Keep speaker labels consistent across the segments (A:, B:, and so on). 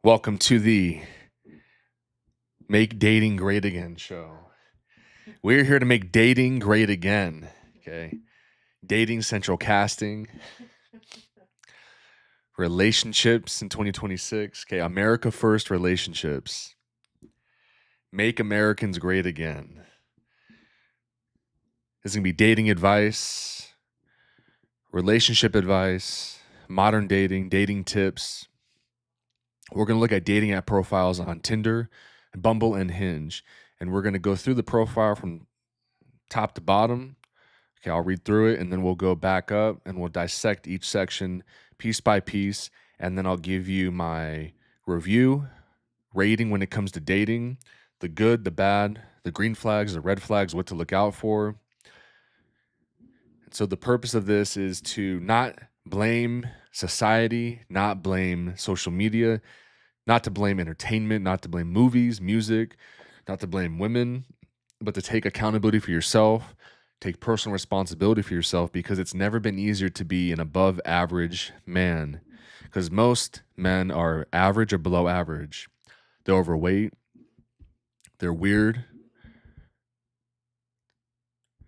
A: Welcome to the Make Dating Great Again show. We're here to make dating great again. Okay. Dating central casting, relationships in 2026. Okay. America first relationships. Make Americans great again. This is going to be dating advice, relationship advice, modern dating, dating tips. We're going to look at dating app profiles on Tinder, Bumble, and Hinge. And we're going to go through the profile from top to bottom. Okay, I'll read through it and then we'll go back up and we'll dissect each section piece by piece. And then I'll give you my review, rating when it comes to dating, the good, the bad, the green flags, the red flags, what to look out for. And so the purpose of this is to not blame society, not blame social media, not to blame entertainment, not to blame movies, music, not to blame women, but to take accountability for yourself, take personal responsibility for yourself, because it's never been easier to be an above average man, because most men are average or below average. They're overweight, they're weird,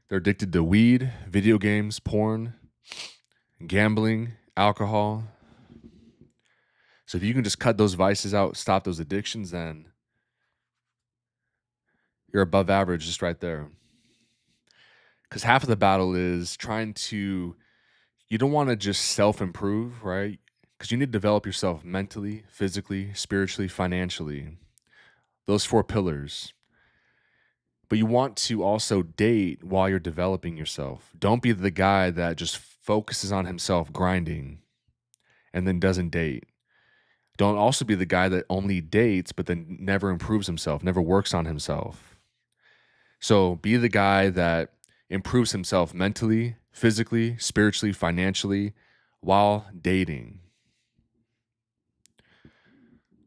A: they're addicted to weed, video games, porn, gambling, alcohol. So if you can just cut those vices out, stop those addictions, then you're above average just right there. Because half of the battle is you don't want to just self-improve, right? Because you need to develop yourself mentally, physically, spiritually, financially. Those 4 pillars. But you want to also date while you're developing yourself. Don't be the guy that just focuses on himself grinding and then doesn't date. Don't also be the guy that only dates but then never improves himself, never works on himself. So be the guy that improves himself mentally, physically, spiritually, financially while dating.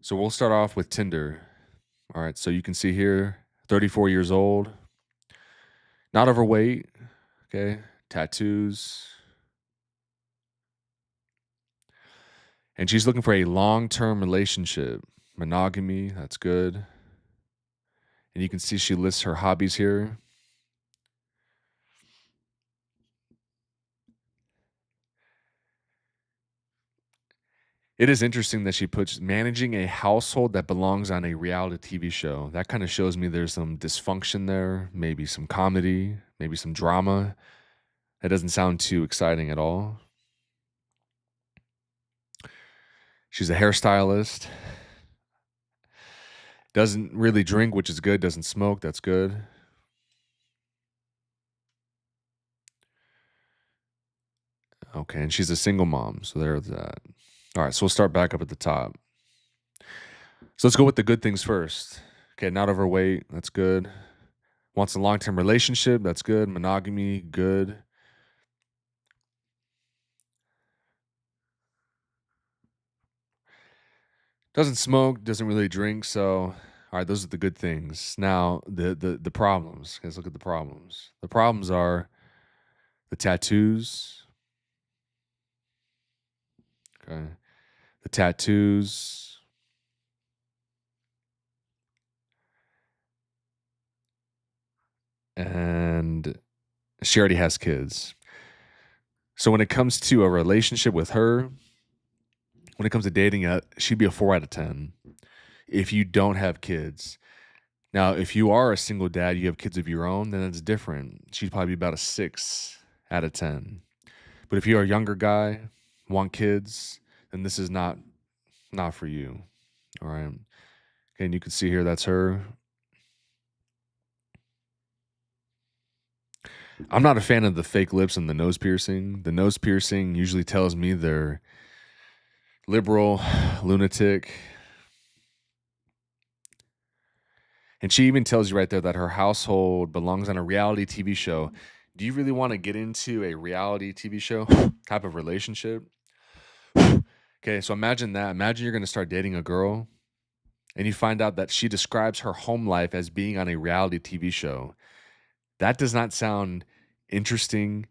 A: So we'll start off with Tinder. All right, so you can see here, 34 years old, not overweight, okay, tattoos. And she's looking for a long-term relationship, monogamy, that's good. And you can see she lists her hobbies here. It is interesting that she puts managing a household that belongs on a reality TV show. That kind of shows me there's some dysfunction there, maybe some comedy, maybe some drama. That doesn't sound too exciting at all. She's a hairstylist. Doesn't really drink, which is good. Doesn't smoke, that's good. Okay, and she's a single mom, so there's that. All right, so we'll start back up at the top. So let's go with the good things first. Okay, not overweight, that's good. Wants a long-term relationship, that's good. Monogamy, good. Doesn't smoke, doesn't really drink, so all right, those are the good things. Now, the problems. Let's look at the problems. The problems are the tattoos. Okay. The tattoos. And she already has kids. So when it comes to a relationship with her, when it comes to dating, she'd be a 4 out of 10 if you don't have kids. Now, if you are a single dad, you have kids of your own, then that's different. She'd probably be about a 6 out of 10. But if you're a younger guy, want kids, then this is not for you. All right. Okay, and you can see here that's her. I'm not a fan of the fake lips and the nose piercing. The nose piercing usually tells me they're liberal, lunatic. And she even tells you right there that her household belongs on a reality TV show. Do you really want to get into a reality TV show type of relationship? Okay, so imagine that. Imagine you're going to start dating a girl and you find out that she describes her home life as being on a reality TV show. That does not sound interesting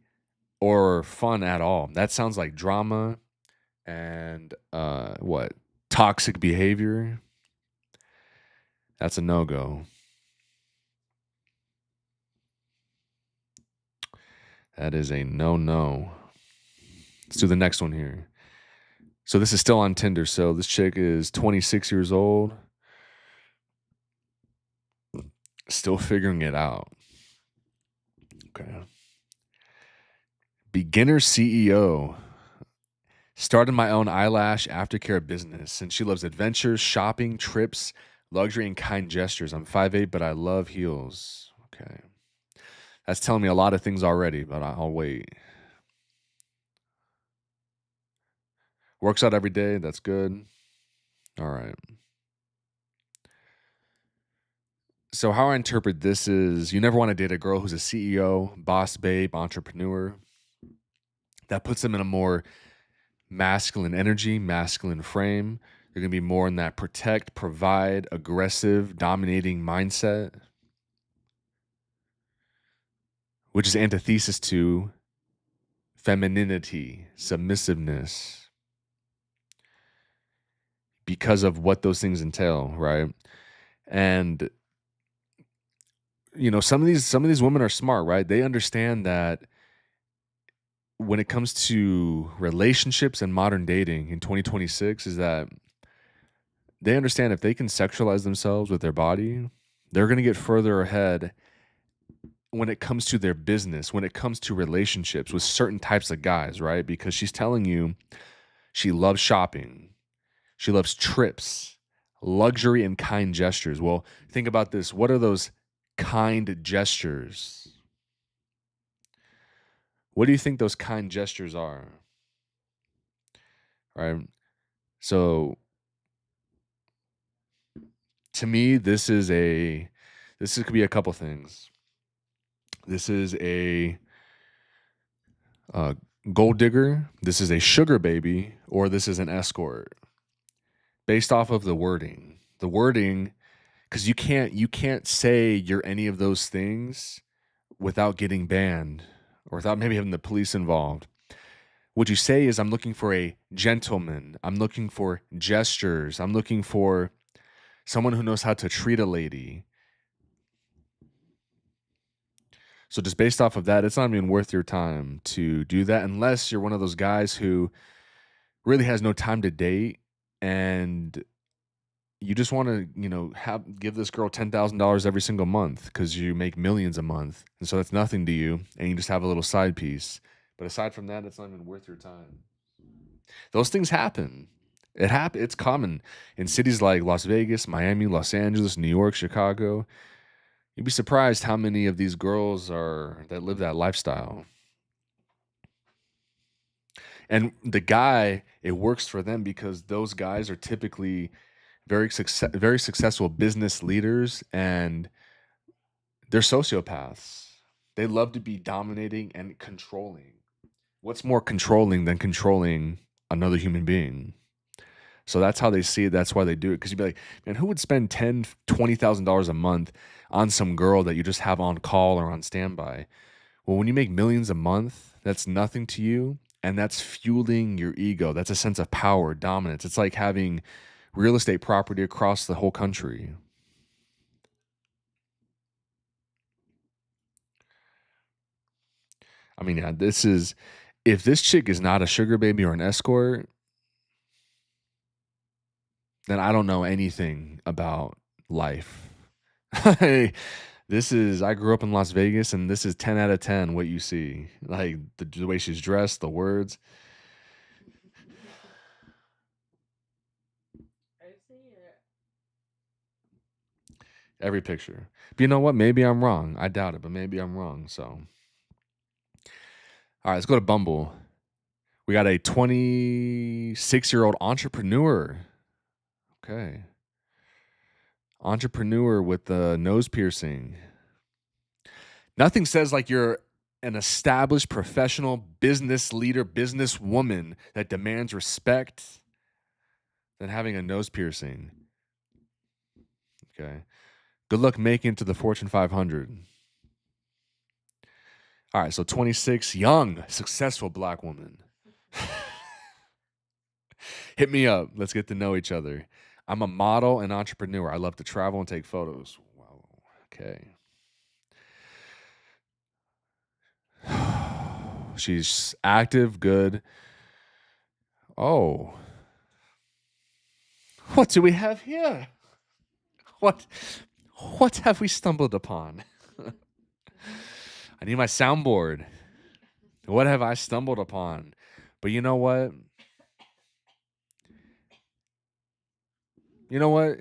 A: or fun at all. That sounds like drama and what? toxic behavior, that's a no-go. That is a no-no. Let's do the next one here. So this is still on Tinder. So this chick is 26 years old, still figuring it out. Okay. Beginner CEO. Started my own eyelash aftercare business, and she loves adventures, shopping, trips, luxury, and kind gestures. I'm 5'8", but I love heels. Okay. That's telling me a lot of things already, but I'll wait. Works out every day. That's good. All right. So how I interpret this is you never want to date a girl who's a CEO, boss babe, entrepreneur. That puts them in a more masculine energy, masculine frame. They're going to be more in that protect, provide, aggressive, dominating mindset, which is antithesis to femininity, submissiveness, because of what those things entail, right? And some of these women are smart, right? They understand that when it comes to relationships and modern dating in 2026 is that they understand if they can sexualize themselves with their body, they're going to get further ahead when it comes to their business, when it comes to relationships with certain types of guys, right? Because she's telling you she loves shopping, she loves trips, luxury, and kind gestures. Well, think about this. What are those kind gestures? What do you think those kind gestures are? Right? So to me, this could be a couple things. This is a gold digger, this is a sugar baby, or this is an escort, based off of the wording. The wording, because you can't say you're any of those things without getting banned or without maybe having the police involved. What you say is, I'm looking for a gentleman. I'm looking for gestures. I'm looking for someone who knows how to treat a lady. So just based off of that, it's not even worth your time to do that unless you're one of those guys who really has no time to date and you just want to, give this girl $10,000 every single month because you make millions a month. And so that's nothing to you. And you just have a little side piece. But aside from that, it's not even worth your time. Those things happen. It's common in cities like Las Vegas, Miami, Los Angeles, New York, Chicago. You'd be surprised how many of these girls that live that lifestyle. And the guy, it works for them because those guys are typically very successful business leaders, and they're sociopaths. They love to be dominating and controlling. What's more controlling than controlling another human being? So that's how they see it. That's why they do it. Because you'd be like, man, who would spend $10,000, $20,000 a month on some girl that you just have on call or on standby? Well, when you make millions a month, that's nothing to you. And that's fueling your ego. That's a sense of power, dominance. It's like having real estate property across the whole country. I mean, yeah, if this chick is not a sugar baby or an escort, then I don't know anything about life. I grew up in Las Vegas, and this is 10 out of 10 what you see. Like the way she's dressed, the words. Every picture. But you know what? Maybe I'm wrong. I doubt it, but maybe I'm wrong. So, all right, let's go to Bumble. We got a 26-year-old entrepreneur. Okay. Entrepreneur with the nose piercing. Nothing says like you're an established professional business leader, businesswoman that demands respect than having a nose piercing. Okay. Good luck making it to the Fortune 500. All right, so 26, young, successful black woman. Hit me up. Let's get to know each other. I'm a model and entrepreneur. I love to travel and take photos. Wow. Okay. She's active, good. Oh, what do we have here? What what have we stumbled upon? I need my soundboard. What have I stumbled upon? But you know what? You know what?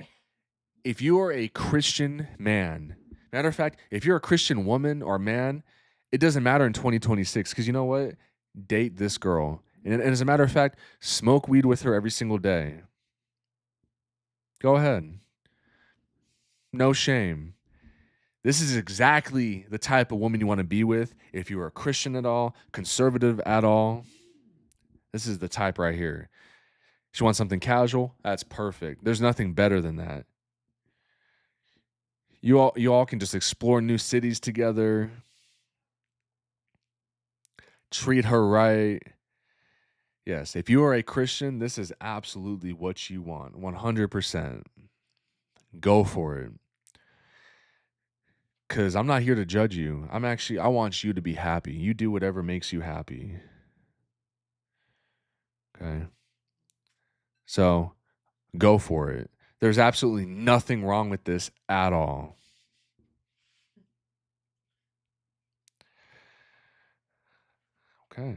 A: If you are a Christian man, matter of fact, if you're a Christian woman or man, it doesn't matter in 2026 because you know what? Date this girl. And as a matter of fact, smoke weed with her every single day. Go ahead. No shame. This is exactly the type of woman you want to be with if you are a Christian at all, conservative at all. This is the type right here. She wants something casual. That's perfect. There's nothing better than that. You all can just explore new cities together. Treat her right. Yes, if you are a Christian, this is absolutely what you want. 100%. Go for it. Cuz I'm not here to judge you. I want you to be happy. You do whatever makes you happy. Okay? So, go for it. There's absolutely nothing wrong with this at all. Okay.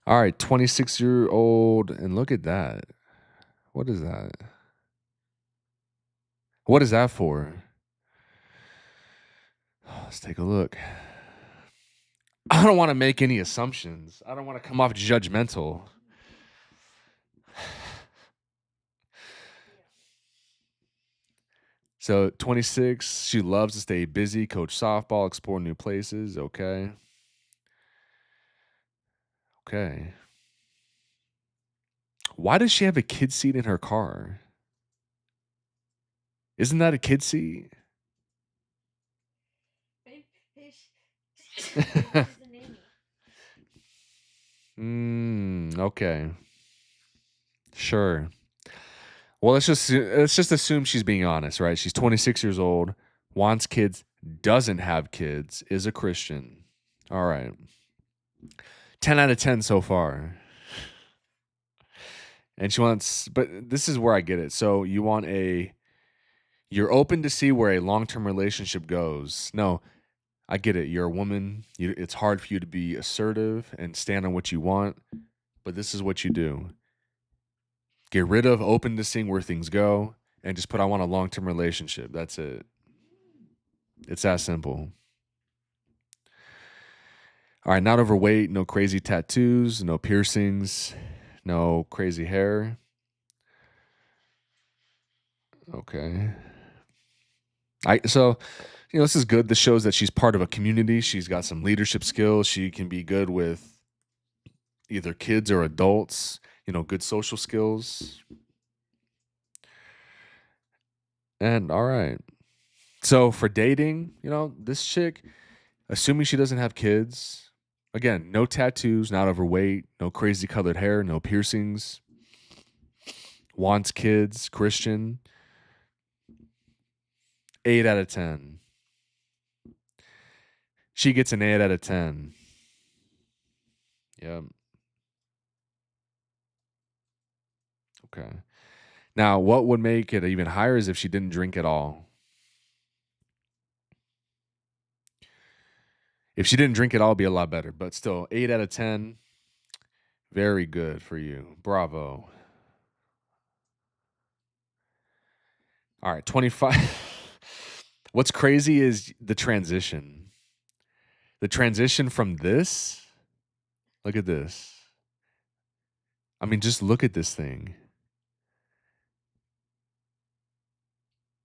A: All right, 26-year-old, and look at that. What is that? What is that for? Let's take a look. I don't want to make any assumptions. I don't want to come off judgmental. So 26, she loves to stay busy, coach softball, explore new places. Okay. Okay. Why does she have a kid seat in her car? Isn't that a kid seat? Okay. Sure. Well, let's just assume she's being honest, right? She's 26 years old, wants kids, doesn't have kids, is a Christian. All right. 10 out of 10 so far. And she wants, but this is where I get it. So you're open to see where a long-term relationship goes. No, I get it. You're a woman. It's hard for you to be assertive and stand on what you want, but this is what you do. Get rid of open to seeing where things go and just put I want a long-term relationship. That's it. It's that simple. All right, not overweight, no crazy tattoos, no piercings, no crazy hair. Okay. So this is good. This shows that she's part of a community. She's got some leadership skills. She can be good with either kids or adults, good social skills. And all right. So for dating, this chick, assuming she doesn't have kids, again, no tattoos, not overweight, no crazy colored hair, no piercings, wants kids, Christian, 8 out of 10. She gets an 8 out of 10. Yep. Okay. Now, what would make it even higher is if she didn't drink at all. If she didn't drink at all, it'd be a lot better. But still, 8 out of 10. Very good for you. Bravo. All right, 25. What's crazy is the transition. The transition from this. Look at this. I mean, just look at this thing.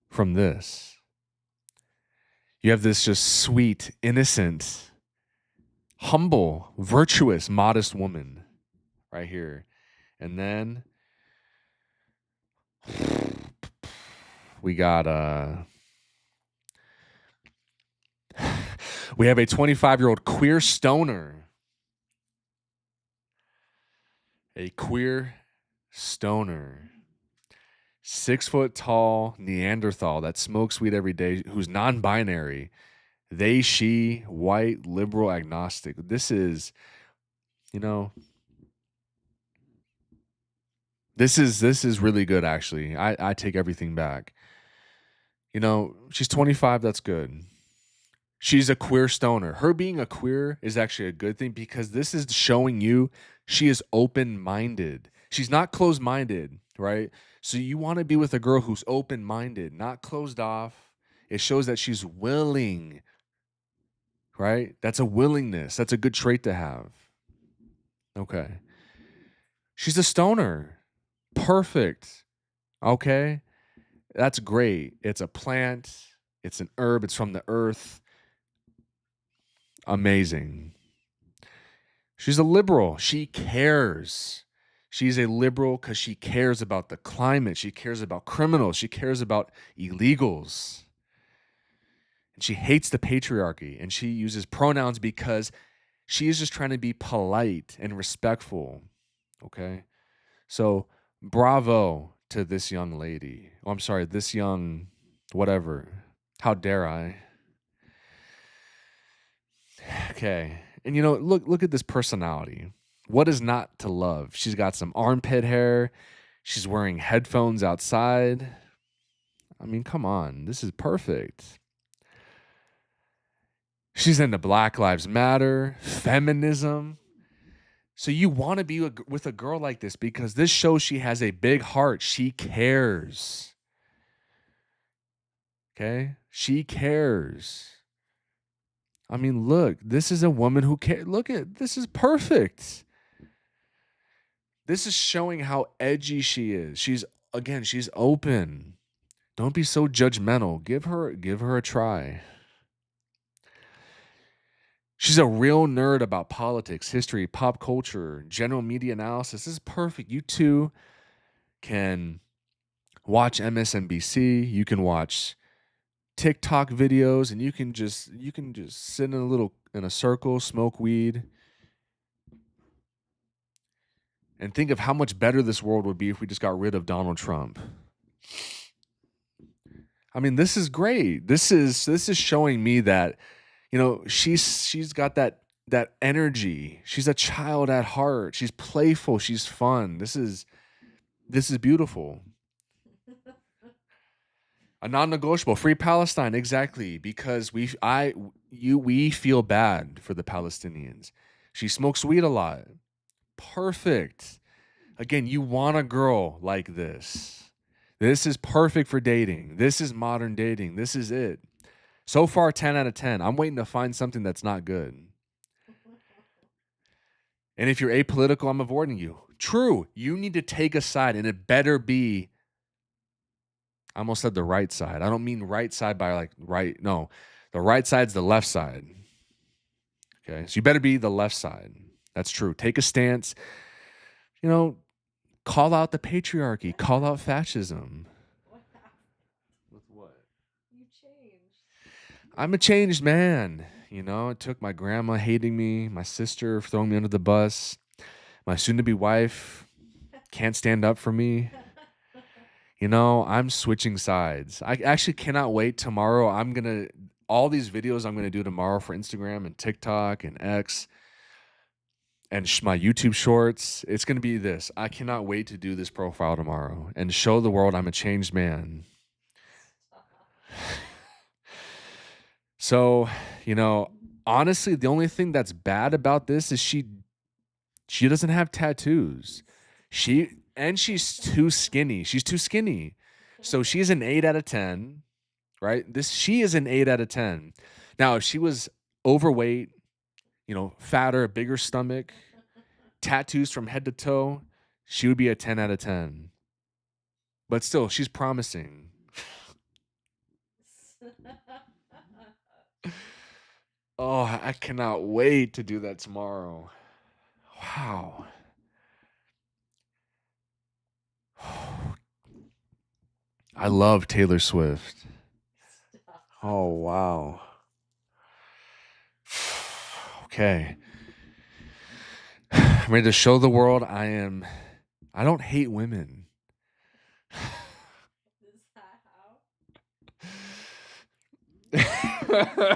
A: From this. You have this just sweet, innocent, humble, virtuous, modest woman right here. And then we got we have a 25-year-old queer stoner. A queer stoner, 6 foot tall Neanderthal that smokes weed every day, who's non-binary. They, she, white, liberal, agnostic. This is, you know, this is really good actually. I take everything back. She's 25, that's good. She's a queer stoner. Her being a queer is actually a good thing because this is showing you she is open-minded. She's not closed-minded, right? So you want to be with a girl who's open-minded, not closed off. It shows that she's willing, right? That's a willingness. That's a good trait to have. Okay. She's a stoner. Perfect. Okay. That's great. It's a plant. It's an herb. It's from the earth. Amazing. She's a liberal. She cares. She's a liberal because she cares about the climate. She cares about criminals. She cares about illegals. And she hates the patriarchy. And she uses pronouns because she is just trying to be polite and respectful. Okay? So, bravo to this young lady. Oh, I'm sorry, this young whatever. How dare I? Okay. And look at this personality. What is not to love? She's got some armpit hair. She's wearing headphones outside. I mean, come on. This is perfect. She's into Black Lives Matter, feminism. So you want to be with a girl like this because this shows she has a big heart. She cares. Okay? She cares. I mean, look, this is a woman who cares. This is perfect. This is showing how edgy she is. She's open. Don't be so judgmental. Give her a try. She's a real nerd about politics, history, pop culture, general media analysis. This is perfect. You two can watch MSNBC, you can watch TikTok videos, and you can just sit in a circle, smoke weed, and think of how much better this world would be if we just got rid of Donald Trump. I mean, this is great. This is showing me that, she's got that energy. She's a child at heart. She's playful. She's fun. This is beautiful. A non-negotiable, free Palestine, exactly, because we feel bad for the Palestinians. She smokes weed a lot. Perfect. Again, you want a girl like this. This is perfect for dating. This is modern dating. This is it. So far, 10 out of 10. I'm waiting to find something that's not good. And if you're apolitical, I'm avoiding you. True. You need to take a side, and it better be, I almost said the right side. I don't mean right side by like right. No, the right side's the left side. Okay. So you better be the left side. That's true. Take a stance. Call out the patriarchy. Call out fascism.
B: What happened?
A: With what?
B: You changed.
A: I'm a changed man. It took my grandma hating me, my sister throwing me under the bus, my soon-to-be wife can't stand up for me. I'm switching sides. I actually cannot wait tomorrow. All these videos I'm going to do tomorrow for Instagram and TikTok and X and my YouTube shorts. It's going to be this. I cannot wait to do this profile tomorrow and show the world I'm a changed man. So, honestly, the only thing that's bad about this is she doesn't have tattoos. She's too skinny. She's too skinny. So she's an 8 out of 10, right? She is an 8 out of 10. Now, if she was overweight, fatter, bigger stomach, tattoos from head to toe, she would be a 10 out of 10. But still, she's promising. Oh, I cannot wait to do that tomorrow. Wow. I love Taylor Swift.
B: Stop.
A: Oh, wow. Okay. I'm ready to show the world I don't hate women.
B: Is that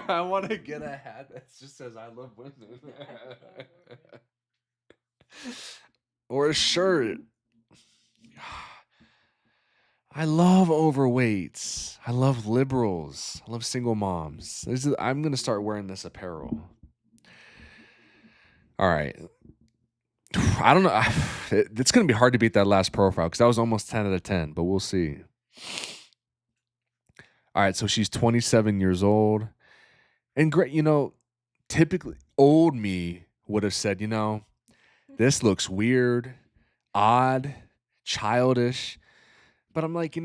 B: how?
A: I want to get a hat that just says I love women.
B: I love women.
A: Or a shirt. I love overweights. I love liberals. I love single moms. I'm going to start wearing this apparel. All right. I don't know. It's going to be hard to beat that last profile because that was almost 10 out of 10, but we'll see. All right. So she's 27 years old. And great, typically old me would have said, this looks weird, odd, childish. But I'm like,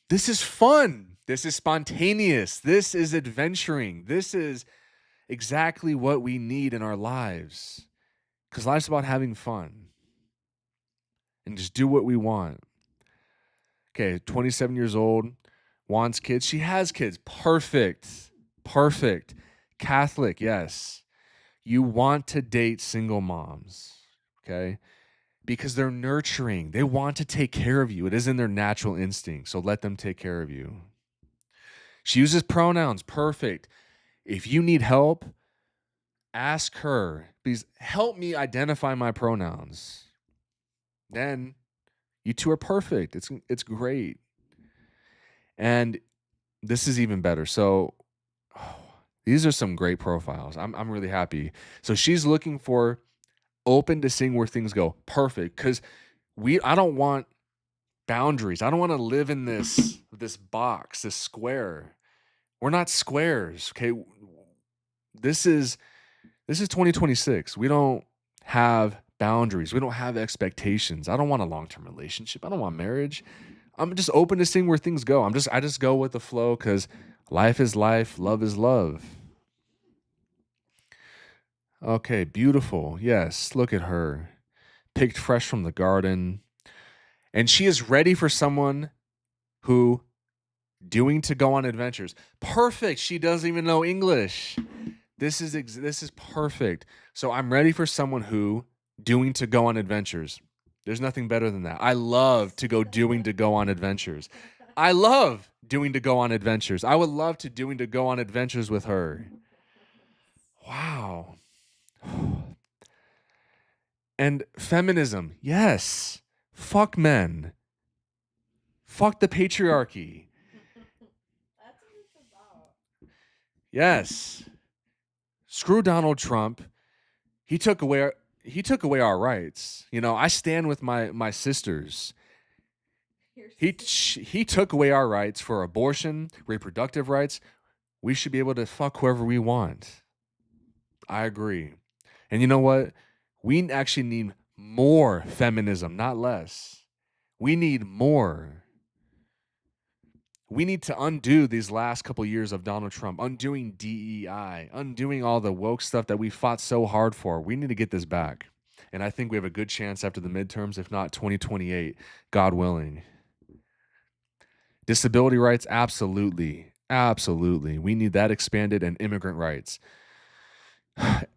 A: this is fun. This is spontaneous. This is adventuring. This is exactly what we need in our lives. Because life's about having fun and just do what we want. Okay, 27 years old, wants kids. She has kids. Perfect. Perfect. Catholic, yes. You want to date single moms, okay? Because they're nurturing. They want to take care of you. It is in their natural instinct, so let them take care of you. She uses pronouns. Perfect. If you need help, ask her. Please help me identify my pronouns. Then you two are perfect. It's great. And this is even better. So these are some great profiles. I'm really happy. So she's looking for open to seeing where things go. Perfect. Because I don't want boundaries. I don't want to live in this box, this square. We're not squares. Okay. This is 2026. We don't have boundaries. We don't have expectations. I don't want a long-term relationship. I don't want marriage. I'm just open to seeing where things go. I just go with the flow because life is life, love is love. Okay, beautiful. Yes, look at her. Picked fresh from the garden. And she is ready for someone who doing to go on adventures. Perfect. She doesn't even know English. This is perfect. So I'm ready for someone who doing to go on adventures. There's nothing better than that. I love to go doing to go on adventures. I love doing to go on adventures. I would love to doing to go on adventures with her. Wow. And feminism. Yes. Fuck men. Fuck the patriarchy.
B: That's what it's about.
A: Yes. Screw Donald Trump. He took away our rights. I stand with my sisters. He took away our rights for abortion, reproductive rights. We should be able to fuck whoever we want. I agree. And you know what? We actually need more feminism, not less. We need more. We need to undo these last couple years of Donald Trump, undoing DEI, undoing all the woke stuff that we fought so hard for. We need to get this back. And I think we have a good chance after the midterms, if not 2028, God willing. Disability rights, absolutely. Absolutely. We need that expanded, and immigrant rights.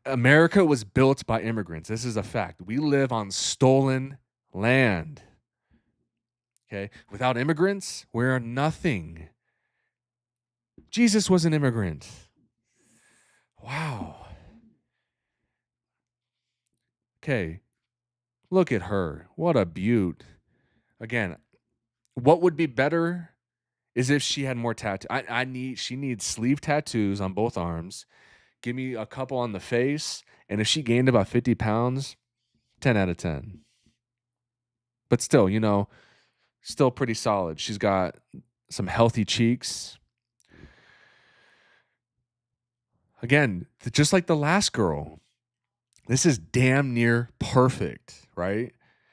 A: America was built by immigrants. This is a fact. We live on stolen land. Okay? Without immigrants, we're nothing. Jesus was an immigrant. Wow. Okay. Look at her. What a beaut. Again, what would be better is if she had more tattoos. She needs sleeve tattoos on both arms. Give me a couple on the face. And if she gained about 50 pounds, 10 out of 10. But still, still pretty solid. She's got some healthy cheeks. Again, just like the last girl, this is damn near perfect, right?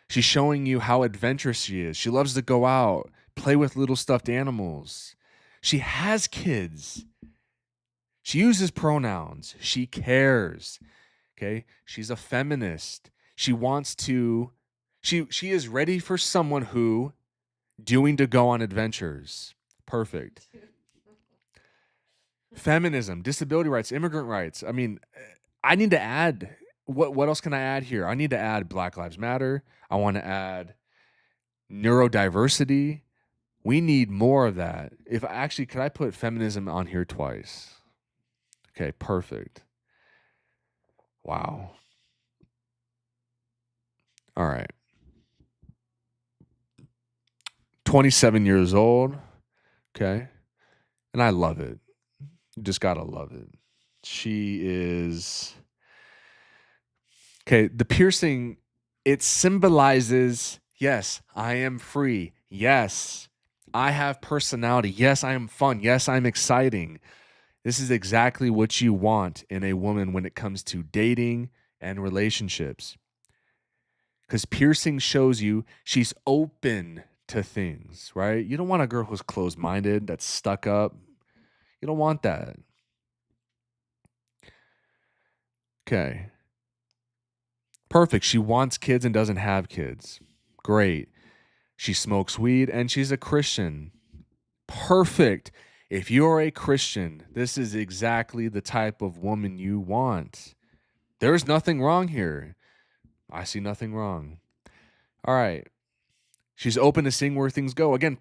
A: She's showing you how adventurous she is. She loves to go out, play with little stuffed animals. She has kids. She uses pronouns. She cares. Okay? She's a feminist. She wants to she is ready for someone who doing to go on adventures. Perfect. Feminism, disability rights, immigrant rights. I mean, I need to add what else can I add here? I need to add Black Lives Matter. I want to add neurodiversity. We need more of that. If actually, could I put feminism on here twice? Okay, perfect. Wow. All right. 27 years old. Okay. And I love it. You just got to love it. She is. Okay. The piercing, it symbolizes, yes, I am free. Yes, I have personality. Yes, I am fun. Yes, I'm exciting. This is exactly what you want in a woman when it comes to dating and relationships. Because piercing shows you she's open to things, right? You don't want a girl who's closed minded, that's stuck up. You don't want that. Okay. Perfect. She wants kids and doesn't have kids. Great. She smokes weed and she's a Christian. Perfect. If you're a Christian, this is exactly the type of woman you want. There's nothing wrong here. I see nothing wrong. All right. She's open to seeing where things go. Again,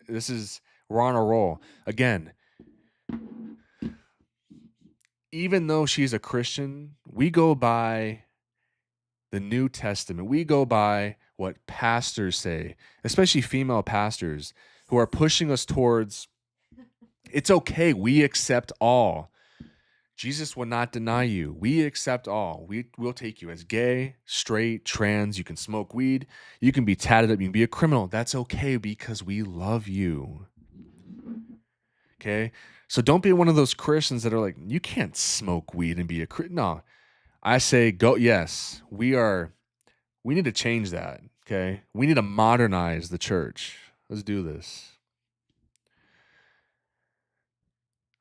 A: we're on a roll. Again, even though she's a Christian, we go by the New Testament. We go by what pastors say, especially female pastors who are pushing us towards it's okay. We accept all. Jesus will not deny you. We accept all. We'll take you as gay, straight, trans. You can smoke weed. You can be tatted up. You can be a criminal. That's okay because we love you. Okay? So don't be one of those Christians that are like, you can't smoke weed and be a Christian. No. I say, go, yes, we need to change that. Okay? We need to modernize the church. Let's do this.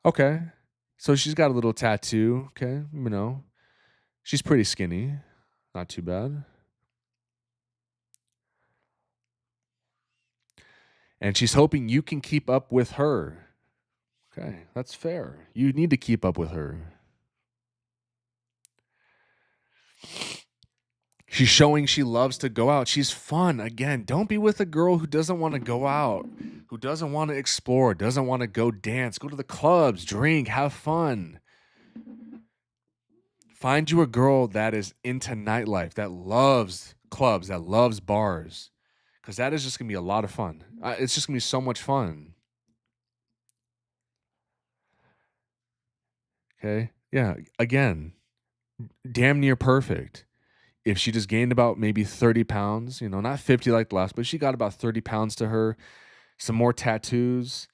A: Okay. So she's got a little tattoo. Okay. She's pretty skinny. Not too bad. And she's hoping you can keep up with her. Okay, that's fair. You need to keep up with her. She's showing she loves to go out. She's fun. Again, don't be with a girl who doesn't want to go out, who doesn't want to explore, doesn't want to go dance, go to the clubs, drink, have fun. Find you a girl that is into nightlife, that loves clubs, that loves bars, because that is just going to be a lot of fun. It's just going to be so much fun. Okay. Yeah. Again, damn near perfect. If she just gained about maybe 30 pounds, not 50 like the last, but she got about 30 pounds to her, some more tattoos.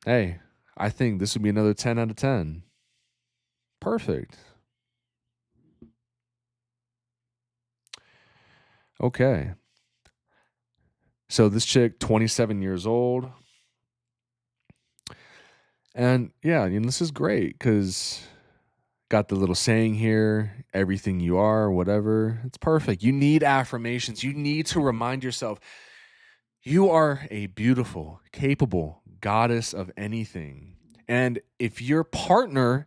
A: Hey, I think this would be another 10 out of 10. Perfect. Okay. So this chick, 27 years old. And yeah, this is great because got the little saying here, everything you are, whatever. It's perfect. You need affirmations. You need to remind yourself you are a beautiful, capable goddess of anything. And if your partner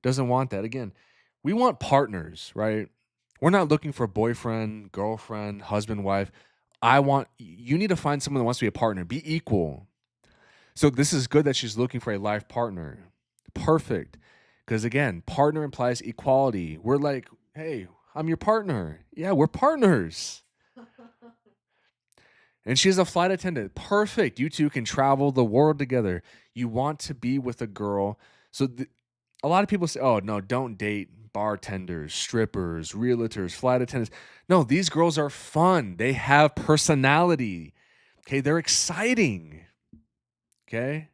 A: doesn't want that, again, we want partners, right? We're not looking for boyfriend, girlfriend, husband, wife. You need to find someone that wants to be a partner, be equal. So this is good that she's looking for a life partner. Perfect. Because again, partner implies equality. We're like, hey, I'm your partner. Yeah, we're partners. And she's a flight attendant. Perfect. You two can travel the world together. You want to be with a girl. So a lot of people say, oh, no, don't date bartenders, strippers, realtors, flight attendants. No, these girls are fun. They have personality. Okay. They're exciting. Okay.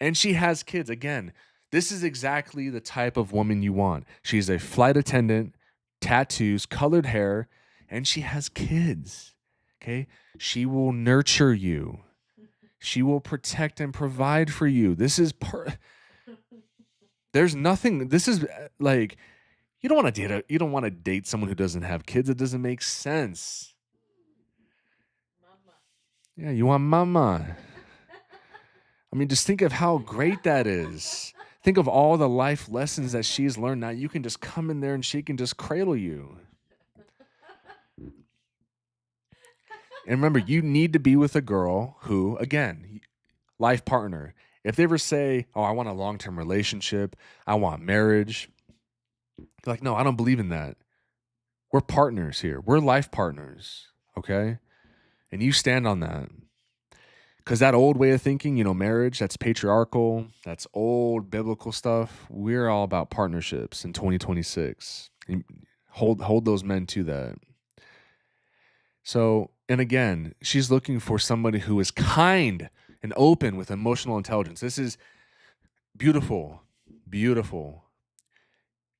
A: And she has kids. Again, this is exactly the type of woman you want. She's a flight attendant, tattoos, colored hair, and she has kids. Okay. She will nurture you. She will protect and provide for you. There's nothing. This is like you don't want to date someone who doesn't have kids. It doesn't make sense.
B: Mama.
A: Yeah, you want mama. I mean, just think of how great that is. Think of all the life lessons that she's learned. Now you can just come in there and she can just cradle you. And remember, you need to be with a girl who, again, life partner. If they ever say, "Oh, I want a long-term relationship, I want marriage," you're like, "No, I don't believe in that. We're partners here. We're life partners." Okay? And you stand on that. Because that old way of thinking, marriage, that's patriarchal, that's old biblical stuff. We're all about partnerships in 2026. And hold those men to that. So, and again, she's looking for somebody who is kind and open with emotional intelligence. This is beautiful, beautiful.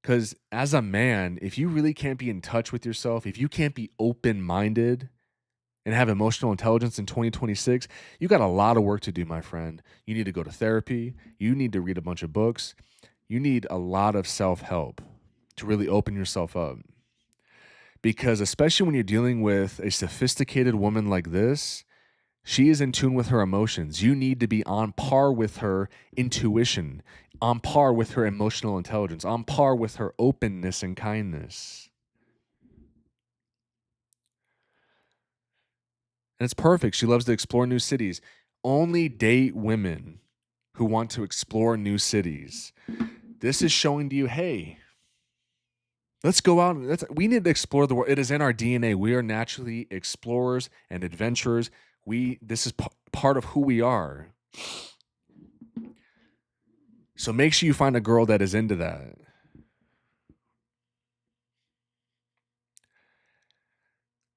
A: Because as a man, if you really can't be in touch with yourself, if you can't be open minded and have emotional intelligence in 2026, you got a lot of work to do, my friend. You need to go to therapy. You need to read a bunch of books. You need a lot of self help to really open yourself up. Because especially when you're dealing with a sophisticated woman like this, she is in tune with her emotions. You need to be on par with her intuition, on par with her emotional intelligence, on par with her openness and kindness. And it's perfect. She loves to explore new cities. Only date women who want to explore new cities. This is showing to you, hey, let's go out. We need to explore the world. It is in our DNA. We are naturally explorers and adventurers. This is part of who we are. So make sure you find a girl that is into that.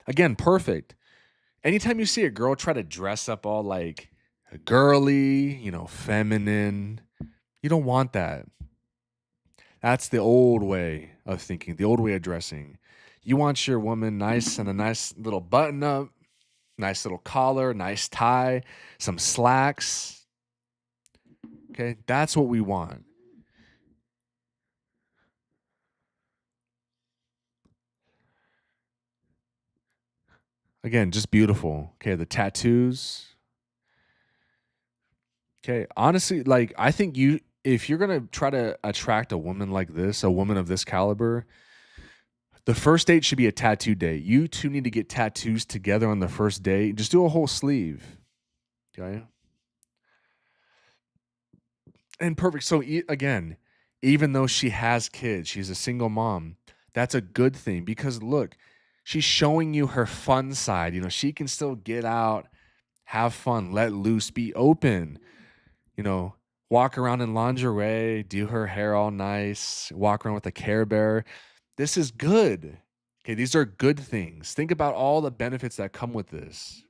A: Again, perfect. Anytime you see a girl try to dress up all like girly, feminine, you don't want that. That's the old way of thinking, the old way of dressing. You want your woman nice and a nice little button up, nice little collar, nice tie, some slacks. Okay, that's what we want. Again, just beautiful. Okay, the tattoos. Okay, honestly, like I think if you're gonna try to attract a woman like this, a woman of this caliber, the first date should be a tattoo date. You two need to get tattoos together on the first date. Just do a whole sleeve. Okay. And perfect. So again, even though she has kids, she's a single mom. That's a good thing because look, she's showing you her fun side. She can still get out, have fun, let loose, be open. You know, walk around in lingerie, do her hair all nice, walk around with a Care Bear. This is good. Okay, these are good things. Think about all the benefits that come with this.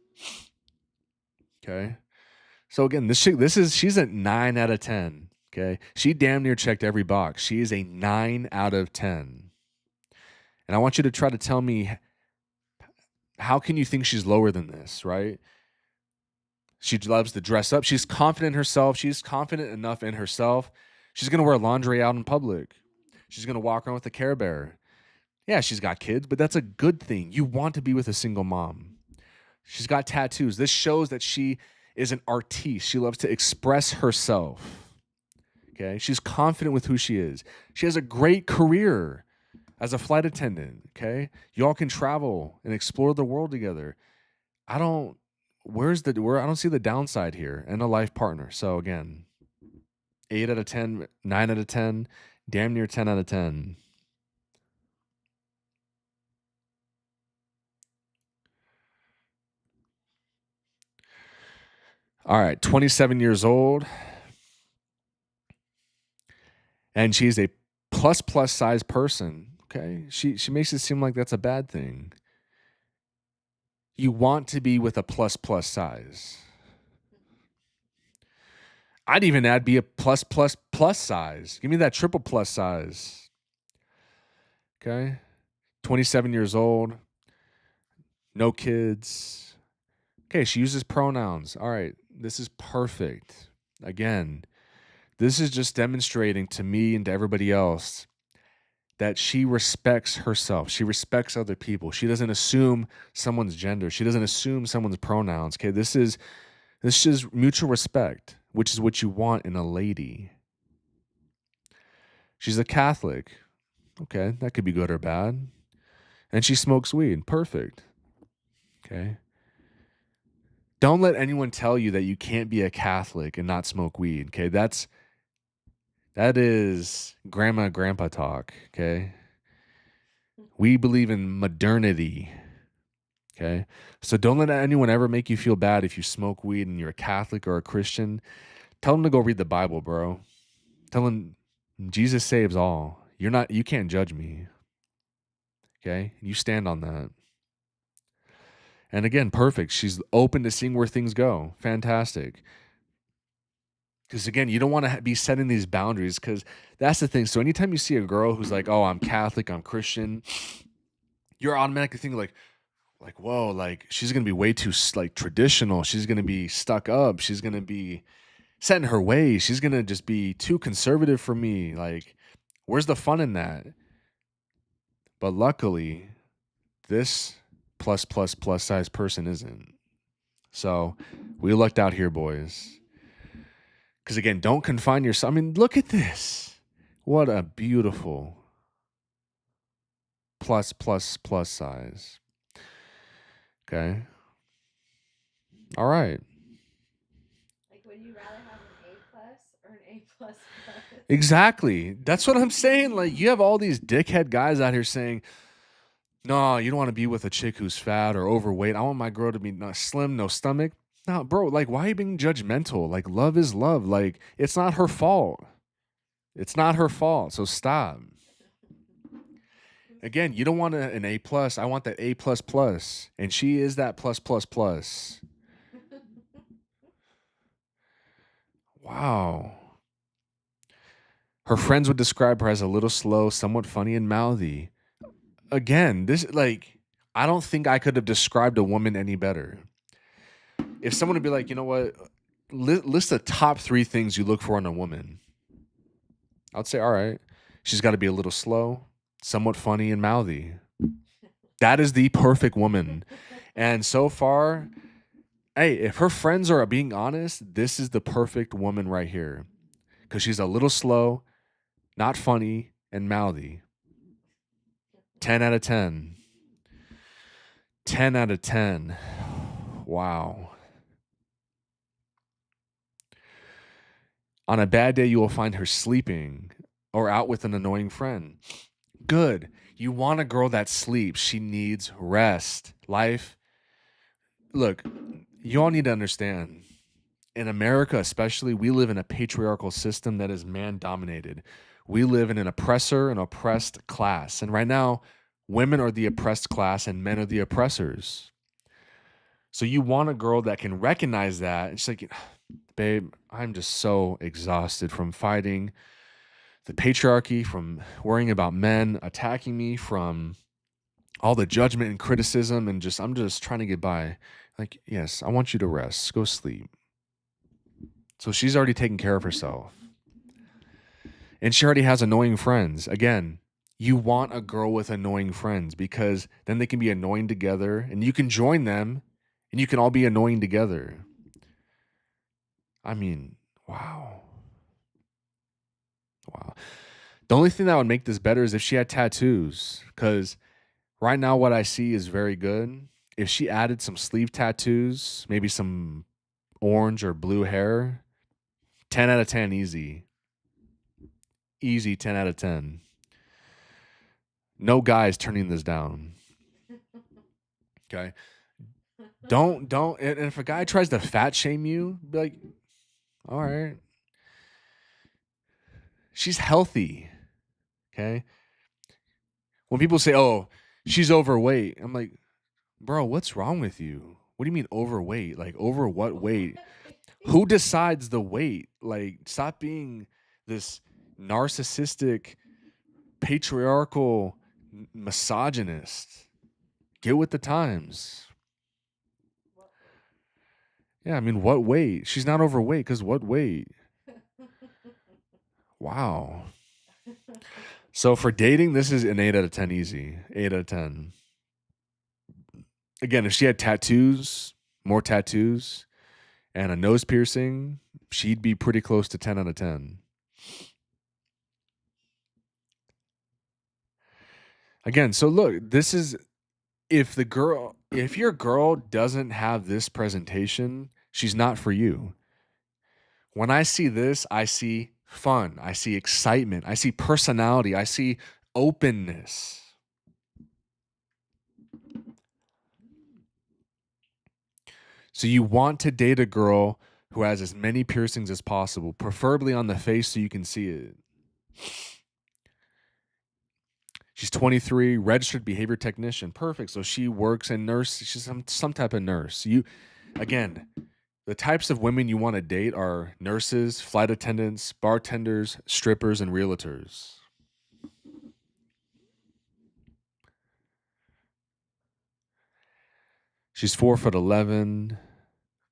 A: Okay. So again, she's at 9 out of 10. Okay. She damn near checked every box. She is a 9 out of 10. And I want you to try to tell me, how can you think she's lower than this, right? She loves to dress up. She's confident in herself. She's confident enough in herself. She's going to wear lingerie out in public. She's going to walk around with a Care Bear. Yeah, she's got kids, but that's a good thing. You want to be with a single mom. She's got tattoos. This shows that she is an artiste. She loves to express herself. Okay. She's confident with who she is. She has a great career as a flight attendant. Okay. Y'all can travel and explore the world together. I don't I don't see the downside here and a life partner. So again, 8 out of 10, 9 out of 10, damn near 10 out of 10. All right, 27 years old, and she's a plus size person. Okay. She makes it seem like that's a bad thing. You want to be with a plus size. I'd even add be a plus size. Give me that triple plus size. Okay. 27 years old, no kids. Okay, she uses pronouns. All right, this is perfect. Again, this is just demonstrating to me and to everybody else that she respects herself. She respects other people. She doesn't assume someone's gender. She doesn't assume someone's pronouns. Okay, this is mutual respect, which is what you want in a lady. She's a Catholic. Okay, that could be good or bad. And she smokes weed. Perfect. Okay. Don't let anyone tell you that you can't be a Catholic and not smoke weed. Okay. That is grandma grandpa talk. Okay. We believe in modernity. Okay. So don't let anyone ever make you feel bad if you smoke weed and you're a Catholic or a Christian. Tell them to go read the Bible, bro. Tell them Jesus saves all. You can't judge me. Okay. You stand on that. And again, perfect. She's open to seeing where things go. Fantastic. Because again, you don't want to be setting these boundaries because that's the thing. So anytime you see a girl who's like, "Oh, I'm Catholic, I'm Christian," you're automatically thinking like, "Whoa, like she's gonna be way too like traditional. She's gonna be stuck up. She's gonna be set in her ways. She's gonna just be too conservative for me. Like, where's the fun in that?" But luckily, this plus size person isn't. So we lucked out here, boys. Because again, don't confine yourself. I mean, look at this. What a beautiful plus size. Okay. All right.
B: Like, would you rather have an A plus or an A plus plus?
A: Exactly. That's what I'm saying. Like, you have all these dickhead guys out here saying, no, you don't want to be with a chick who's fat or overweight. I want my girl to be not slim, no stomach. No, bro, like, why are you being judgmental? Like, love is love. Like, it's not her fault. It's not her fault. So stop. Again, you don't want an A plus. I want that A plus plus, and she is that plus plus plus. Wow. Her friends would describe her as a little slow, somewhat funny and mouthy. Again, this like I don't think I could have described a woman any better. If someone would be like, you know what, list the top 3 things you look for in a woman, I'd say, all right, she's got to be a little slow, somewhat funny and mouthy. That is the perfect woman. And so far, hey, if her friends are being honest, this is the perfect woman right here. Because she's a little slow, not funny, and mouthy. 10 out of 10. 10 out of 10. Wow. On a bad day, you will find her sleeping or out with an annoying friend. Good. You want a girl that sleeps. She needs rest. Life. Look, you all need to understand. In America, especially, we live in a patriarchal system that is man dominated. We live in an oppressor and oppressed class. And right now, women are the oppressed class and men are the oppressors. So you want a girl that can recognize that. And she's like, babe, I'm just so exhausted from fighting the patriarchy, from worrying about men attacking me, from all the judgment and criticism, and I'm just trying to get by. Like, yes, I want you to rest. Go sleep. So she's already taken care of herself. And she already has annoying friends. Again, you want a girl with annoying friends because then they can be annoying together and you can join them and you can all be annoying together. I mean, wow. Wow. The only thing that would make this better is if she had tattoos, because right now what I see is very good. If she added some sleeve tattoos, maybe some orange or blue hair, 10 out of 10 easy. Easy 10 out of 10. No guy is turning this down. Okay. Don't. And if a guy tries to fat shame you, be like, all right. She's healthy. Okay. When people say, oh, she's overweight, I'm like, bro, what's wrong with you? What do you mean overweight? Like, over what weight? Who decides the weight? Like, stop being this narcissistic, patriarchal misogynist. Get with the times. Yeah, I mean, what weight? She's not overweight because what weight? Wow. So for dating, this is an 8 out of 10 easy. 8 out of 10. Again, if she had tattoos, more tattoos, and a nose piercing, she'd be pretty close to 10 out of 10. Again, so look, this is if your girl doesn't have this presentation, she's not for you. When I see this, I see fun, I see excitement, I see personality, I see openness. So you want to date a girl who has as many piercings as possible, preferably on the face so you can see it. She's 23, registered behavior technician. Perfect. So she works in nurse. She's some type of nurse. Again, the types of women you want to date are nurses, flight attendants, bartenders, strippers, and realtors. She's 4'11".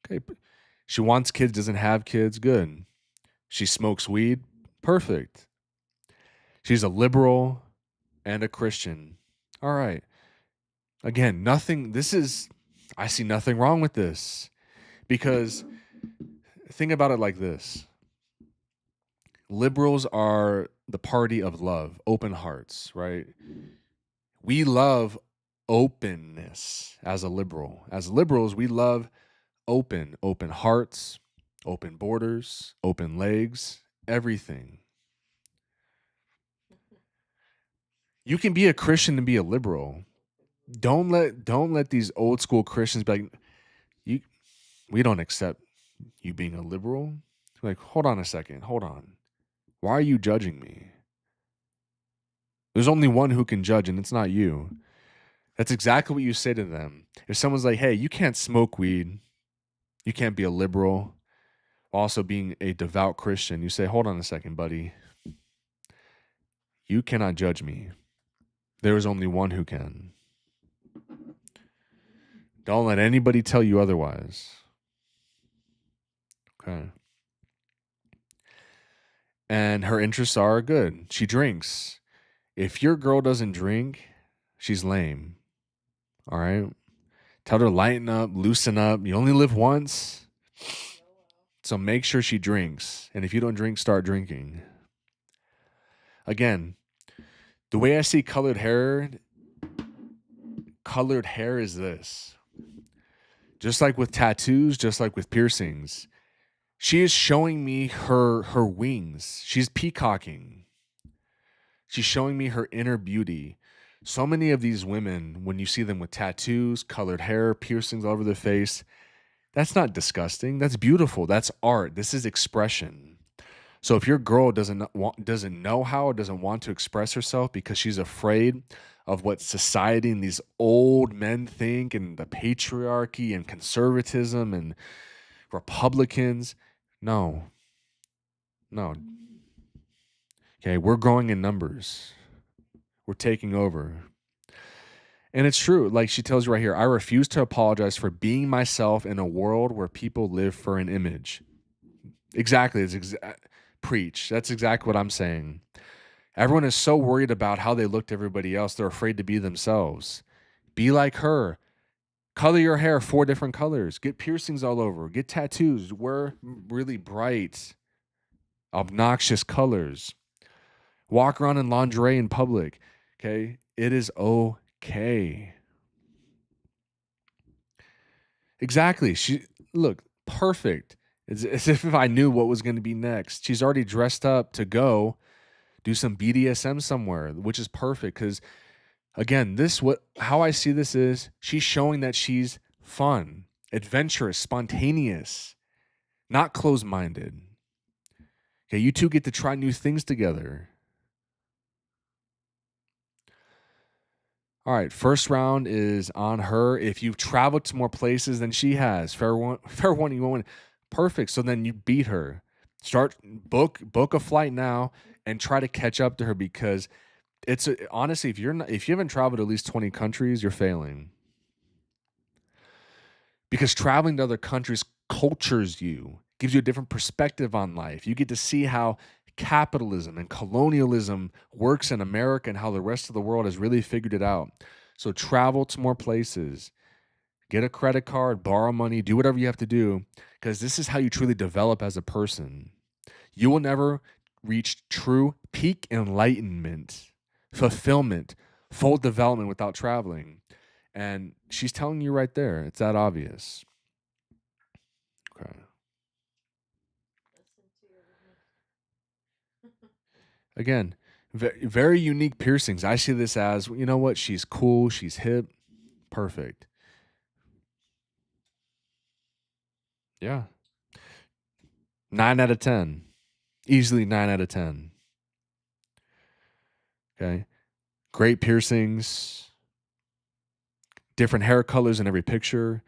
A: Okay. She wants kids, doesn't have kids. Good. She smokes weed. Perfect. She's a liberal and a Christian. All right. Again, I see nothing wrong with this because think about it like this. Liberals are the party of love, open hearts, right? We love openness as a liberal. As liberals, we love open hearts, open borders, open legs, everything. You can be a Christian and be a liberal. Don't let these old school Christians be like, you we don't accept you being a liberal. Like, hold on a second, hold on. Why are you judging me? There's only one who can judge, and it's not you. That's exactly what you say to them. If someone's like, hey, you can't smoke weed, you can't be a liberal, while also being a devout Christian, you say, hold on a second, buddy. You cannot judge me. There is only one who can. Don't let anybody tell you otherwise. Okay. And her interests are good. She drinks. If your girl doesn't drink, she's lame. All right. Tell her to lighten up, loosen up. You only live once. So make sure she drinks. And if you don't drink, start drinking. Again, the way I see colored hair is this. Just like with tattoos, just like with piercings, she is showing me her wings. She's peacocking. She's showing me her inner beauty. So many of these women, when you see them with tattoos, colored hair, piercings all over their face, that's not disgusting. That's beautiful. That's art. This is expression. So if your girl doesn't know how or doesn't want to express herself because she's afraid of what society and these old men think and the patriarchy and conservatism and Republicans, no. No. Okay, we're growing in numbers. We're taking over. And it's true. Like she tells you right here, I refuse to apologize for being myself in a world where people live for an image. Exactly. Preach. That's exactly what I'm saying. Everyone is so worried about how they look to everybody else. They're afraid to be themselves. Be like her. Color your hair 4 different colors. Get piercings all over. Get tattoos. Wear really bright, obnoxious colors. Walk around in lingerie in public. Okay? It is okay. Exactly. Look, perfect. It's as if I knew what was going to be next. She's already dressed up to go do some BDSM somewhere, which is perfect because again, how I see this is she's showing that she's fun, adventurous, spontaneous, not closed-minded. Okay, you two get to try new things together. All right, first round is on her. If you've traveled to more places than she has, fair one, you won't win. Perfect. So then you beat her. Book a flight now and try to catch up to her because honestly, if you haven't traveled at least 20 countries, you're failing. Because traveling to other countries cultures you, gives you a different perspective on life. You get to see how capitalism and colonialism works in America and how the rest of the world has really figured it out. So travel to more places, get a credit card, borrow money, do whatever you have to do, because this is how you truly develop as a person. You will never reach true peak enlightenment, fulfillment, full development without traveling. And she's telling you right there. It's that obvious. Okay.
B: Listen to your woman.
A: Again, very unique piercings. I see this as, you know what? She's cool. She's hip. Perfect. Yeah. 9 out of 10. Easily 9 out of 10. Okay. Great piercings. Different hair colors in every picture.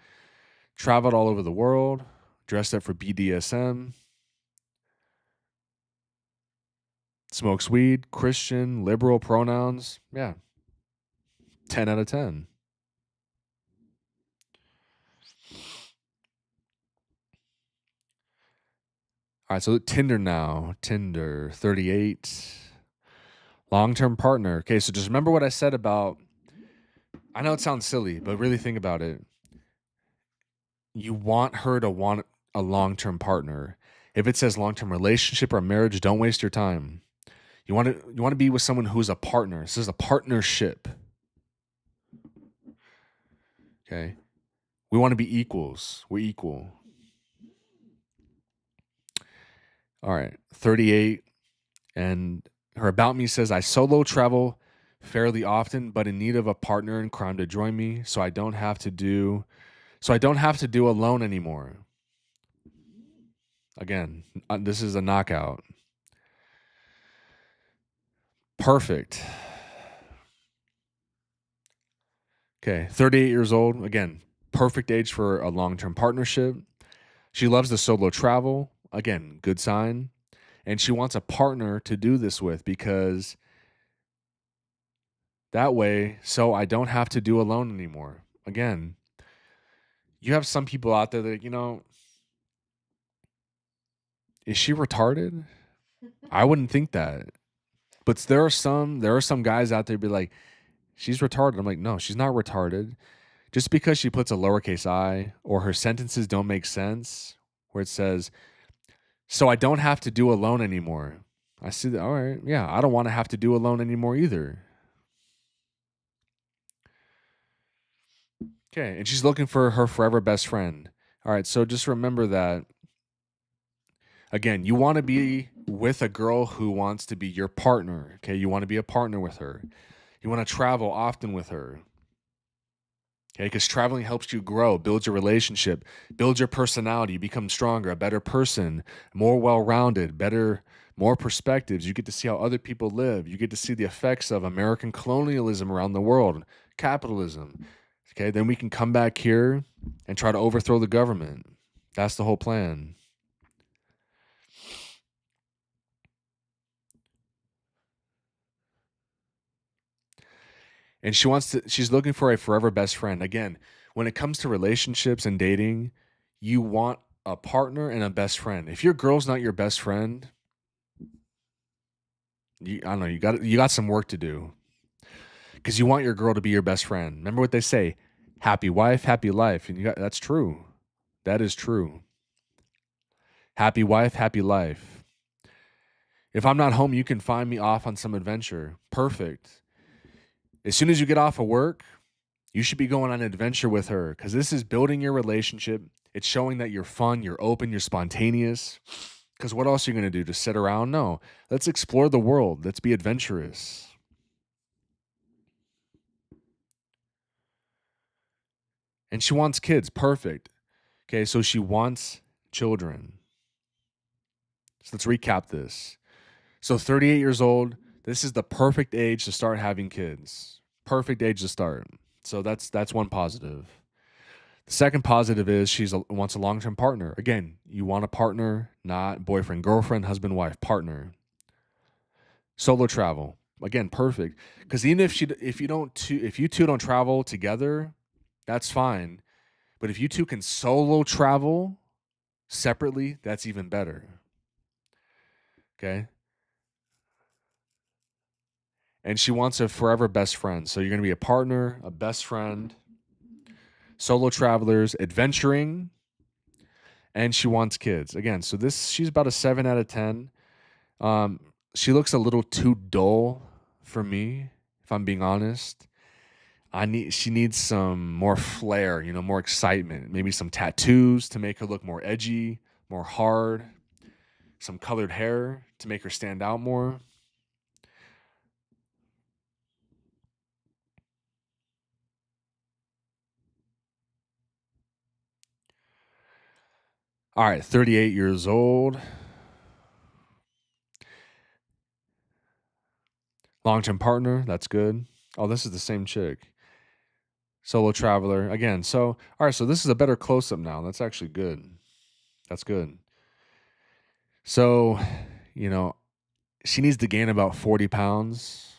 A: Traveled all over the world. Dressed up for BDSM. Smokes weed. Christian. Liberal pronouns. Yeah. 10 out of 10. All right, so Tinder now. Tinder, 38. Long-term partner. Okay, so just remember what I said about, I know it sounds silly, but really think about it. You want her to want a long-term partner. If it says long-term relationship or marriage, don't waste your time. You want to be with someone who's a partner. This is a partnership. Okay? We want to be equals. We're equal. All right, 38. And her about me says, I solo travel fairly often, but in need of a partner in crime to join me, so I don't have to do alone anymore. Again, this is a knockout. Perfect. Okay, 38 years old. Again, perfect age for a long-term partnership. She loves the solo travel. Again, good sign. And she wants a partner to do this with because that way, so I don't have to do alone anymore. Again, you have some people out there that, is she retarded? I wouldn't think that. But there are some guys out there be like, she's retarded. I'm like, no, she's not retarded. Just because she puts a lowercase I or her sentences don't make sense, where it says, so I don't have to do alone anymore. I see that. All right. Yeah. I don't want to have to do alone anymore either. Okay. And she's looking for her forever best friend. All right. So just remember that, again, you want to be with a girl who wants to be your partner. Okay. You want to be a partner with her. You want to travel often with her. Okay, because traveling helps you grow, build your relationship, build your personality, you become stronger, a better person, more well-rounded, better, more perspectives. You get to see how other people live. You get to see the effects of American colonialism around the world, capitalism. Okay, then we can come back here and try to overthrow the government. That's the whole plan. And she's looking for a forever best friend. Again, when it comes to relationships and dating, you want a partner and a best friend. If your girl's not your best friend, I don't know, you got some work to do. Because you want your girl to be your best friend. Remember what they say, happy wife, happy life. And that's true. That is true. Happy wife, happy life. If I'm not home, you can find me off on some adventure. Perfect. As soon as you get off of work, you should be going on an adventure with her because this is building your relationship. It's showing that you're fun, you're open, you're spontaneous. Because what else are you going to do? Just sit around? No. Let's explore the world. Let's be adventurous. And she wants kids. Perfect. Okay, so she wants children. So let's recap this. So 38 years old, this is the perfect age to start having kids. Perfect age to start. So that's one positive. The second positive is wants a long-term partner. Again, you want a partner, not boyfriend, girlfriend, husband, wife, partner. Solo travel. Again, perfect. Because even if you two don't travel together, that's fine. But if you two can solo travel separately, that's even better. Okay? And she wants a forever best friend. So you're going to be a partner, a best friend, solo travelers, adventuring, and she wants kids. Again, so she's about a 7 out of 10. She looks a little too dull for me, if I'm being honest. She needs some more flair, more excitement, maybe some tattoos to make her look more edgy, more hard, some colored hair to make her stand out more. All right, 38 years old. Long-term partner, that's good. Oh, this is the same chick. Solo traveler. Again, all right, so this is a better close-up now. That's actually good. That's good. So, she needs to gain about 40 pounds.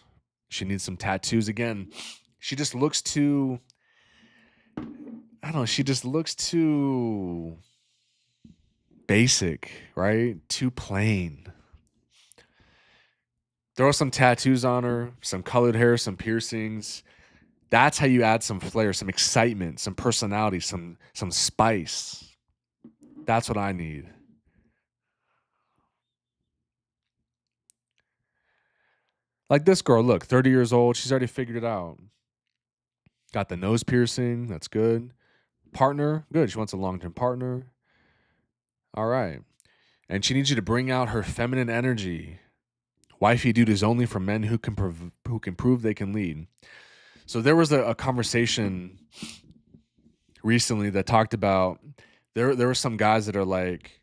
A: She needs some tattoos. Again, she just looks too, I don't know, she just looks too basic, right? Too plain. Throw some tattoos on her, some colored hair, some piercings. That's how you add some flair, some excitement, some personality, some spice. That's what I need. Like this girl, look, 30 years old. She's already figured it out. Got the nose piercing. That's good. Partner, good. She wants a long-term partner. All right. And she needs you to bring out her feminine energy. Wifey duties only for men who can prove they can lead. So there was a conversation recently that talked about there were some guys that are like,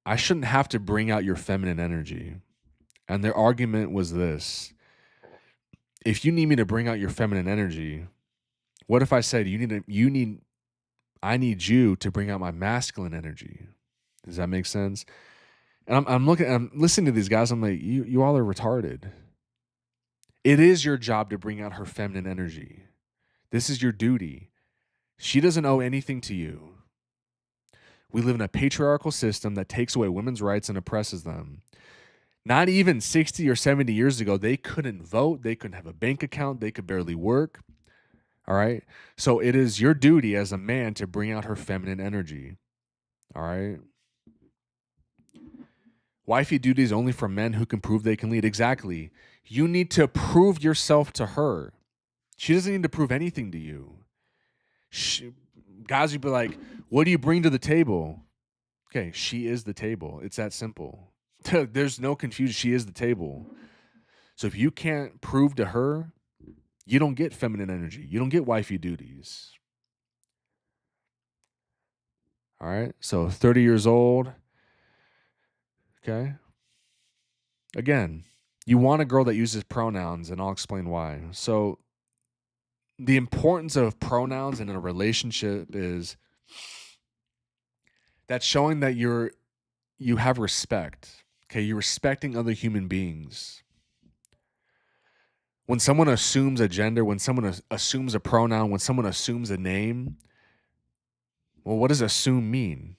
A: I shouldn't have to bring out your feminine energy. And their argument was this: if you need me to bring out your feminine energy, what if I said I need you to bring out my masculine energy? Does that make sense? And I'm listening to these guys. I'm like, you all are retarded. It is your job to bring out her feminine energy. This is your duty. She doesn't owe anything to you. We live in a patriarchal system that takes away women's rights and oppresses them. Not even 60 or 70 years ago, they couldn't vote. They couldn't have a bank account. They could barely work. All right. So it is your duty as a man to bring out her feminine energy. All right. Wifey duty is only for men who can prove they can lead. Exactly. You need to prove yourself to her. She doesn't need to prove anything to you. Guys would be like, what do you bring to the table? Okay, she is the table. It's that simple. There's no confusion. She is the table. So if you can't prove to her, you don't get feminine energy. You don't get wifey duties. All right. So 30 years old. Okay. Again, you want a girl that uses pronouns, and I'll explain why. So the importance of pronouns in a relationship is that's showing that you have respect. Okay, you're respecting other human beings. When someone assumes a gender, when someone assumes a pronoun, when someone assumes a name, well, what does assume mean?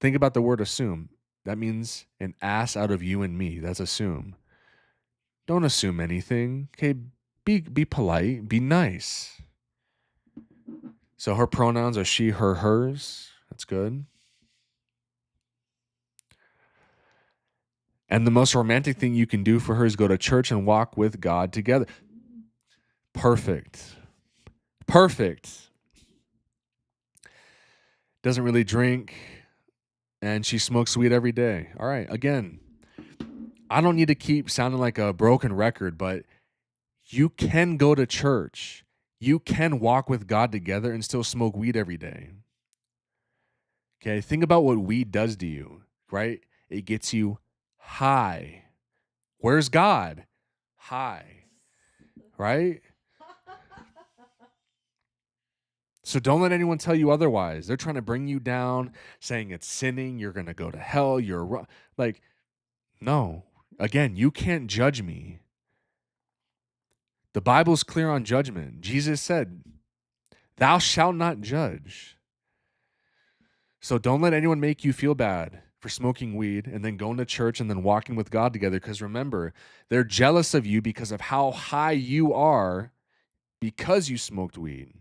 A: Think about the word assume. That means an ass out of you and me. That's assume. Don't assume anything. Okay, be polite, be nice. So her pronouns are she, her, hers. That's good. And the most romantic thing you can do for her is go to church and walk with God together. Perfect. Doesn't really drink, and she smokes weed every day. All right. Again, I don't need to keep sounding like a broken record, but you can go to church. You can walk with God together and still smoke weed every day. Okay. Think about what weed does to you, right? It gets you high. Where's God? High, right? So don't let anyone tell you otherwise. They're trying to bring you down, saying it's sinning, you're going to go to hell, like, no. Again, you can't judge me. The Bible's clear on judgment. Jesus said, "Thou shalt not judge." So don't let anyone make you feel bad for smoking weed and then going to church and then walking with God together, because remember, they're jealous of you because of how high you are because you smoked weed.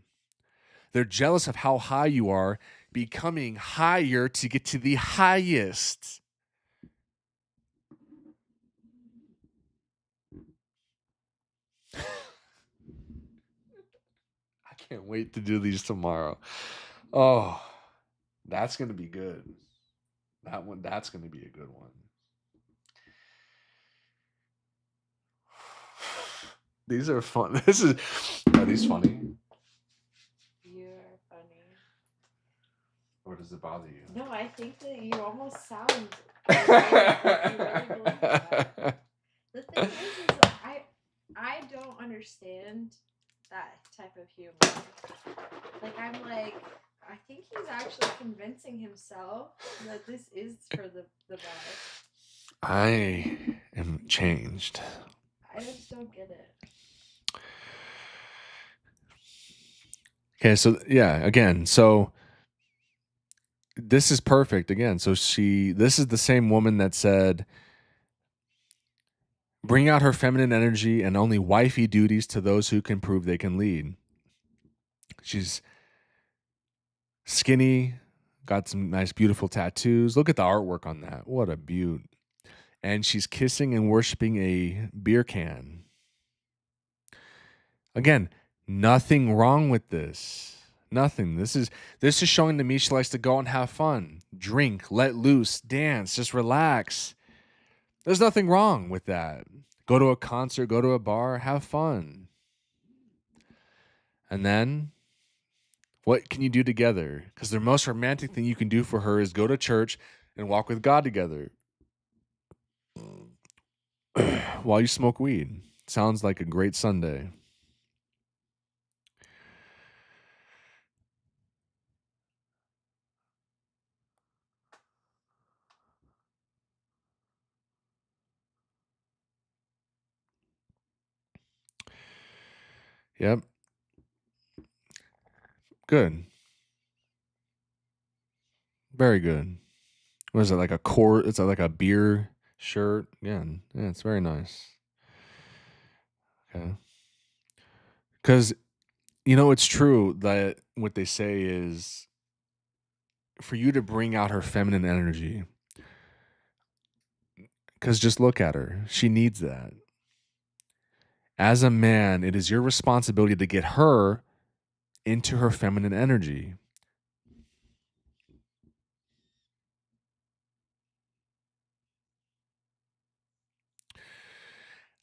A: They're jealous of how high you are, becoming higher to get to the highest. can't wait to do these tomorrow. Oh, that's going to be good. That's going to be a good one. These are fun. Are these funny?
B: You are funny.
A: Or does it bother you?
B: No, I think that you almost sound like you really believe that. The thing is I don't understand that type of humor. Like, I'm like, I think he's actually convincing himself that this is for the best.
A: I am changed.
B: I just don't get it.
A: Okay, so yeah, again, so this is perfect again. So this is the same woman that said, bring out her feminine energy and only wifey duties to those who can prove they can lead. She's skinny, got some nice, beautiful tattoos. Look at the artwork on that. What a beaut. And she's kissing and worshiping a beer can. Again, nothing wrong with this. Nothing. This is showing to me she likes to go out and have fun, drink, let loose, dance, just relax. There's nothing wrong with that. Go to a concert, go to a bar, have fun. And then what can you do together? Because the most romantic thing you can do for her is go to church and walk with God together while you smoke weed. Sounds like a great Sunday. Yep. Good. Very good. What is it, like a core? It's like a beer shirt. Yeah, it's very nice. Okay. Because, it's true that what they say is for you to bring out her feminine energy, because just look at her. She needs that. As a man, it is your responsibility to get her into her feminine energy.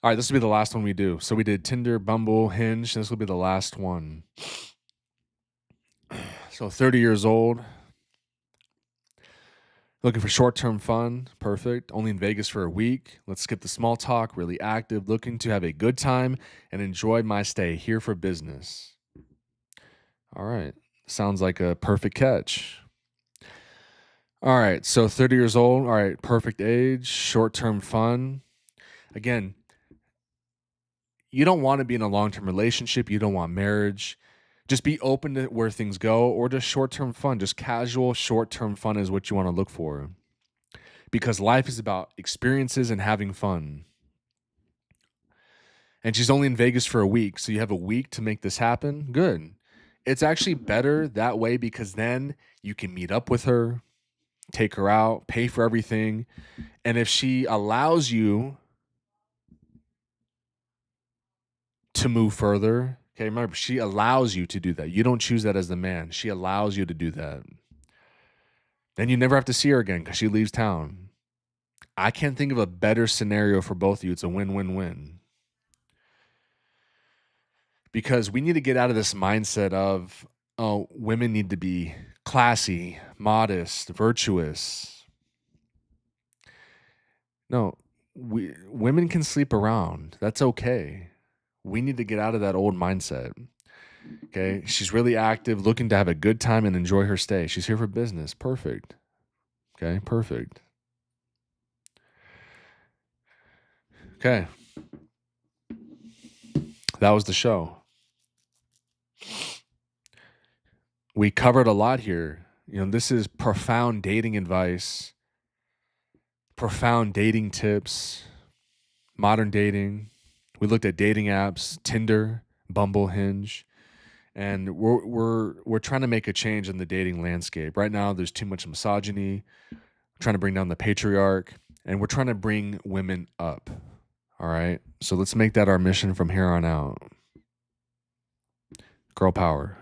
A: All right, this will be the last one we do. So we did Tinder, Bumble, Hinge. This will be the last one. So 30 years old. Looking for short-term fun. Perfect. Only in Vegas for a week. Let's skip the small talk. Really active. Looking to have a good time and enjoy my stay here for business. All right. Sounds like a perfect catch. All right. So 30 years old. All right. Perfect age. Short-term fun. Again, you don't want to be in a long-term relationship. You don't want marriage. Just be open to where things go, or just short-term fun. Just casual short-term fun is what you want to look for. Because life is about experiences and having fun. And she's only in Vegas for a week, so you have a week to make this happen. Good. It's actually better that way because then you can meet up with her, take her out, pay for everything. And if she allows you to move further, okay, remember, she allows you to do that. You don't choose that as the man. She allows you to do that. Then you never have to see her again because she leaves town. I can't think of a better scenario for both of you. It's a win-win-win. Because we need to get out of this mindset of, oh, women need to be classy, modest, virtuous. No, women can sleep around. That's okay. We need to get out of that old mindset. Okay. She's really active, looking to have a good time and enjoy her stay. She's here for business. Perfect. Okay. Perfect. Okay. That was the show. We covered a lot here. This is profound dating advice, profound dating tips, modern dating. We looked at dating apps, Tinder, Bumble, Hinge, and we're trying to make a change in the dating landscape. Right now, there's too much misogyny. We're trying to bring down the patriarch, and we're trying to bring women up. All right, so let's make that our mission from here on out. Girl power.